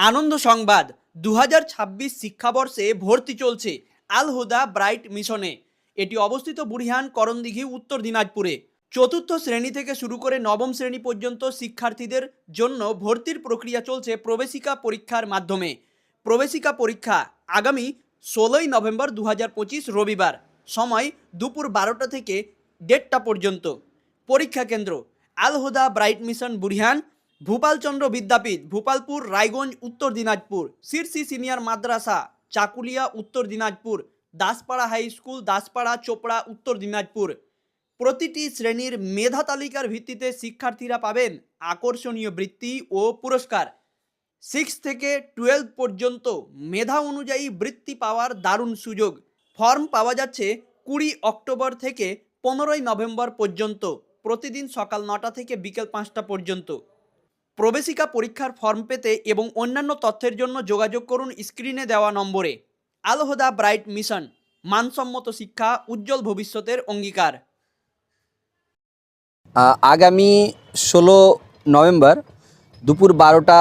আনন্দ সংবাদ 2026 শিক্ষাবর্ষে ভর্তি চলছে আল হুদা ব্রাইট মিশনে। এটি অবস্থিত বুড়িহান করণদিঘি উত্তর দিনাজপুরে। চতুর্থ শ্রেণী থেকে শুরু করে নবম শ্রেণী পর্যন্ত শিক্ষার্থীদের জন্য ভর্তির প্রক্রিয়া চলছে প্রবেশিকা পরীক্ষার মাধ্যমে। প্রবেশিকা পরীক্ষা আগামী 16ই নভেম্বর 2025 রবিবার, সময় দুপুর 12টা থেকে 1:30টা পর্যন্ত। পরীক্ষা কেন্দ্র আল হুদা ব্রাইট মিশন বুড়িহান, ভূপালচন্দ্র বিদ্যাপীঠ ভূপালপুর রায়গঞ্জ উত্তর দিনাজপুর, সিরসি সিনিয়র মাদ্রাসা চাকুলিয়া উত্তর দিনাজপুর, দাসপাড়া হাই স্কুল দাসপাড়া চোপড়া উত্তর দিনাজপুর। প্রতিটি শ্রেণীর মেধা তালিকার ভিত্তিতে শিক্ষার্থীরা পাবেন আকর্ষণীয় বৃত্তি ও পুরস্কার। 6 থেকে 12 পর্যন্ত মেধা অনুযায়ী বৃত্তি পাওয়ার দারুণ সুযোগ। ফর্ম পাওয়া যাচ্ছে 20 অক্টোবর থেকে 15ই নভেম্বর পর্যন্ত, প্রতিদিন সকাল 9টা থেকে বিকেল 5টা পর্যন্ত। প্রবেশিকা পরীক্ষার ফর্ম পেতে এবং অন্যান্য তথ্যের জন্য যোগাযোগ করুন স্ক্রিনে দেওয়া নম্বরে। আল হুদা ব্রাইট মিশন, মানসম্মত শিক্ষা, উজ্জ্বল ভবিষ্যতের অঙ্গীকার। আগামী 16 নভেম্বর দুপুর 12টা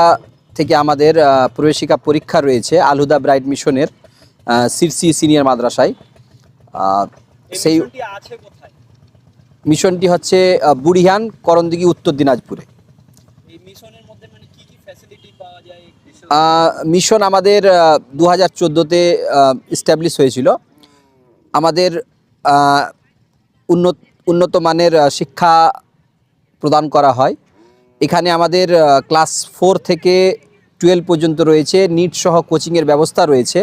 থেকে আমাদের প্রবেশিকা পরীক্ষা রয়েছে আল হুদা ব্রাইট মিশনের সিরসি সিনিয়র মাদ্রাসায়। সেই মিশনটি হচ্ছে বুড়িহান করণদিঘি উত্তর দিনাজপুরে। মিশন আমাদের 2014-তে এস্টাবলিশ হয়েছিল। আমাদের উন্নত মানের শিক্ষা প্রদান করা হয়। এখানে আমাদের ক্লাস 4 থেকে 12 পর্যন্ত রয়েছে, নিট সহ কোচিংয়ের ব্যবস্থা রয়েছে।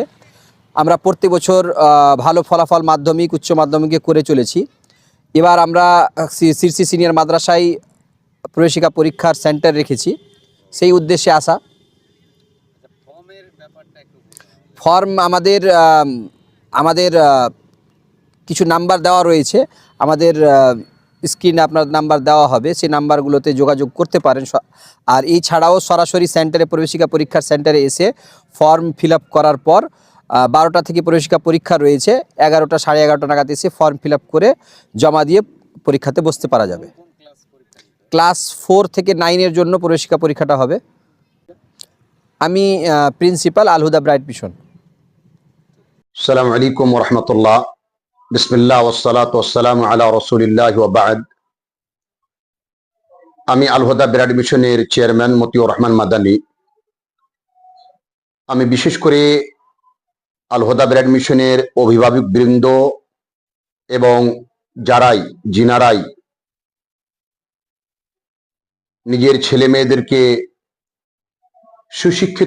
আমরা প্রত্যেক বছর ভালো ফলাফল মাধ্যমিক উচ্চ মাধ্যমিকে করে চলেছি। এবার আমরা সিরসি সিনিয়র মাদ্রাসায় প্রবেশিকা পরীক্ষার সেন্টার রেখেছি, সেই উদ্দেশ্যে আসা। ফর্ম আমাদের কিছু নাম্বার দেওয়া রয়েছে, আমাদের স্ক্রিনে আপনার নাম্বার দেওয়া হবে, সেই নাম্বারগুলোতে যোগাযোগ করতে পারেন। আর এই ছাড়াও সরাসরি সেন্টারে প্রবেশিকা পরীক্ষার সেন্টারে এসে ফর্ম ফিল আপ করার পর 12টা থেকে প্রবেশিকা পরীক্ষা রয়েছে, 11টা সাড়ে 11টা নাগাদ এসে ফর্ম ফিল আপ করে জমা দিয়ে পরীক্ষাতে বসতে পারা যাবে। ক্লাস 4 থেকে 9-এর জন্য প্রবেশিকা পরীক্ষাটা হবে। আমি প্রিন্সিপাল আল হুদা ব্রাইট মিশন। আসসালামু আলাইকুম ওয়া রাহমাতুল্লাহ। বিসমিল্লাহ ওয়াসসালাতু ওয়াসসালামু আলা রাসূলিল্লাহ ওয়া বা'দ। আমি আল হুদা ব্রাইট মিশনের চেয়ারম্যান মতিউর রহমান মাদানী। আমি বিশেষ করে আল হুদা ব্রাইট মিশনের অভিভাবক বৃন্দ এবং যিনারাই নিজের ছেলে মেয়েদেরকে সুশিক্ষিত